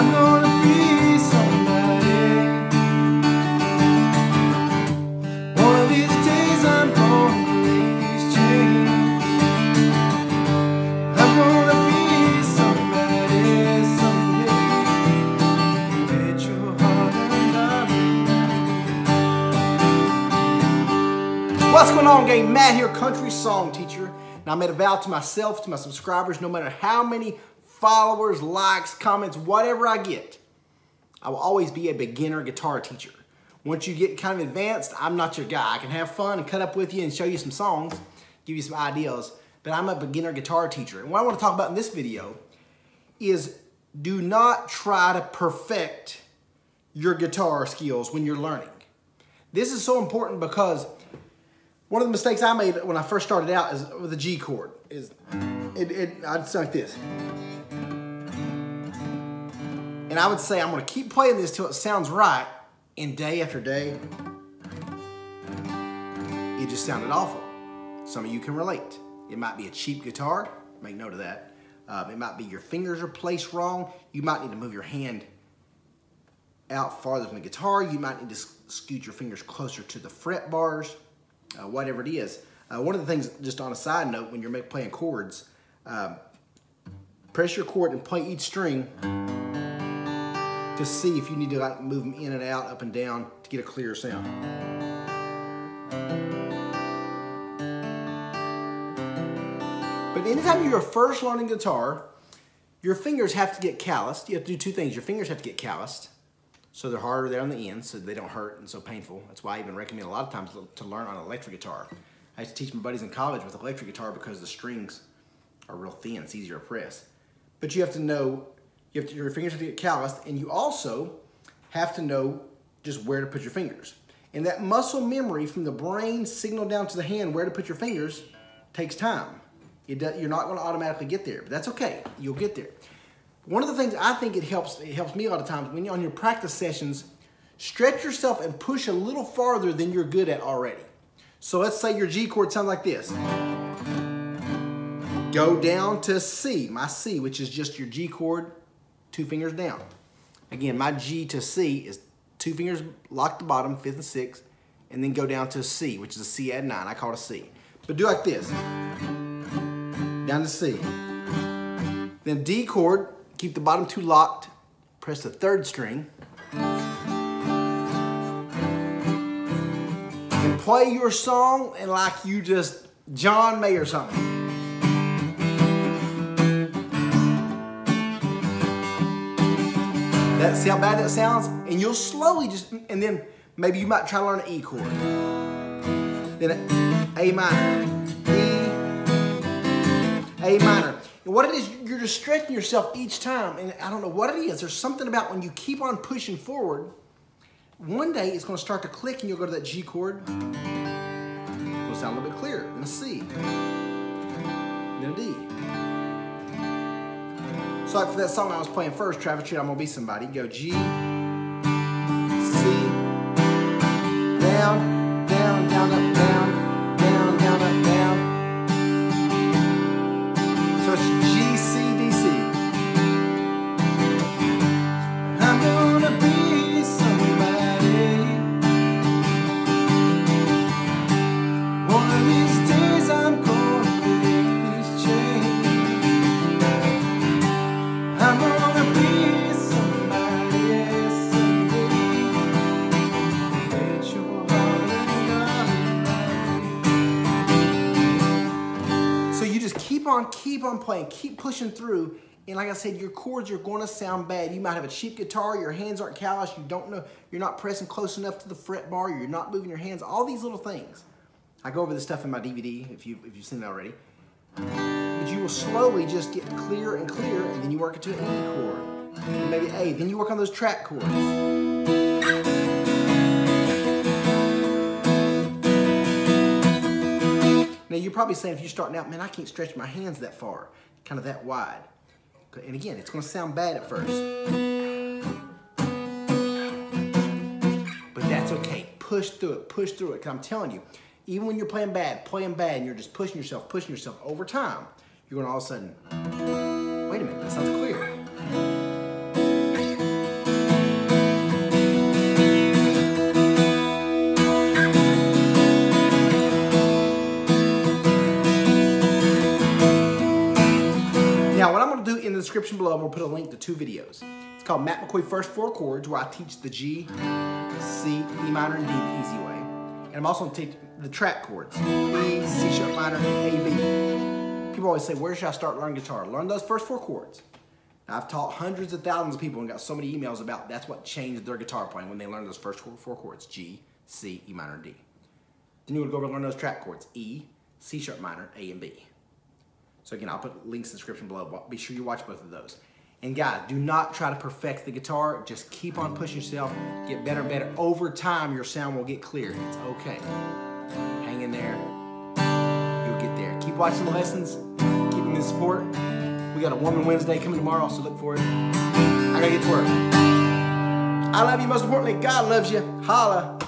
I'm gonna be somebody. One of these days I'm gonna break these chains. I'm gonna be somebody someday. Bet your heart and I'll. What's going on, gang? Matt here, country song teacher. Now I made a vow to myself, to my subscribers, no matter how many followers, likes, comments, whatever I get, I will always be a beginner guitar teacher. Once you get kind of advanced, I'm not your guy. I can have fun and cut up with you and show you some songs, give you some ideas, but I'm a beginner guitar teacher. And what I want to talk about in this video is do not try to perfect your guitar skills when you're learning. This is so important because one of the mistakes I made when I first started out is with the G chord. I'd sound like this. And I would say, I'm gonna keep playing this till it sounds right, and day after day, it just sounded awful. Some of you can relate. It might be a cheap guitar, make note of that. It might be your fingers are placed wrong. You might need to move your hand out farther from the guitar. You might need to scoot your fingers closer to the fret bars. Whatever it is. One of the things, just on a side note, when you're playing chords, press your chord and play each string to see if you need to like move them in and out, up and down to get a clear sound. But anytime you're first learning guitar, your fingers have to get calloused. You have to do two things. Your fingers have to get calloused, so they're harder there on the end, so they don't hurt and so painful. That's why I even recommend a lot of times to learn on an electric guitar. I used to teach my buddies in college with electric guitar because the strings are real thin. It's easier to press. But you have to know, your fingers have to get calloused, and you also have to know just where to put your fingers. And that muscle memory from the brain signal down to the hand where to put your fingers takes time. You're not going to automatically get there, but that's okay. You'll get there. One of the things I think it helps me a lot of times when you're on your practice sessions, stretch yourself and push a little farther than you're good at already. So let's say your G chord sounds like this. Go down to C, my C, which is just your G chord, 2 fingers down. Again, my G to C is 2 fingers locked at the bottom, 5th and 6th, and then go down to C, which is a C add 9. I call it a C. But do like this. Down to C. Then D chord, keep the bottom 2 locked, press the 3rd string, and play your song and like you just John May or something. See how bad that sounds? And you'll slowly and then maybe you might try to learn an E chord. Then A minor, E, A minor. And what it is, you're just stretching yourself each time, and I don't know what it is. There's something about when you keep on pushing forward, one day it's going to start to click and you'll go to that G chord. It's going to sound a little bit clearer. Then a C. Then a D. So like for that song I was playing first, Travis Tritt, I'm Gonna Be Somebody, go G, C, down, down, down, up, down, down, down, up, down. So it's G, C, D, C. I'm gonna be somebody. One of these days I'm gonna break these chains. I'm gonna be somebody someday. Bet your heart and so you just keep on playing, keep pushing through, and like I said, your chords are going to sound bad. You might have a cheap guitar, your hands aren't calloused, you don't know, you're not pressing close enough to the fret bar, you're not moving your hands, all these little things. I go over this stuff in my DVD if you've seen it already. But you will slowly just get clearer and clearer, and then you work it to an E chord, and maybe A. Then you work on those track chords. Now you're probably saying, if you're starting out, man, I can't stretch my hands that far, kind of that wide. And again, it's going to sound bad at first, but that's okay. Push through it, push through it. Because I'm telling you, even when you're playing bad, and you're just pushing yourself over time, you're going to all of a sudden, wait a minute, that sounds clear. Now, what I'm going to do in the description below, I'm going to put a link to 2 videos. It's called Matt McCoy First 4 Chords, where I teach the G, C, E minor, and D the easy way. And I'm also going to teach the track chords, E, C sharp minor, A, B. People always say, where should I start learning guitar? Learn those first 4 chords. Now, I've taught hundreds of thousands of people and got so many emails about that's what changed their guitar playing when they learned those first 4 chords, G, C, E minor, and D. Then you would go over and learn those track chords, E, C sharp minor, A, and B. So again, I'll put links in the description below. Be sure you watch both of those. And guys, do not try to perfect the guitar. Just keep on pushing yourself. Get better and better. Over time, your sound will get clear. It's okay. Hang in there. You'll get there. Keep watching the lessons. Keep me the support. We got a Woman Wednesday coming tomorrow, so look for it. I gotta get to work. I love you. Most importantly, God loves you. Holla.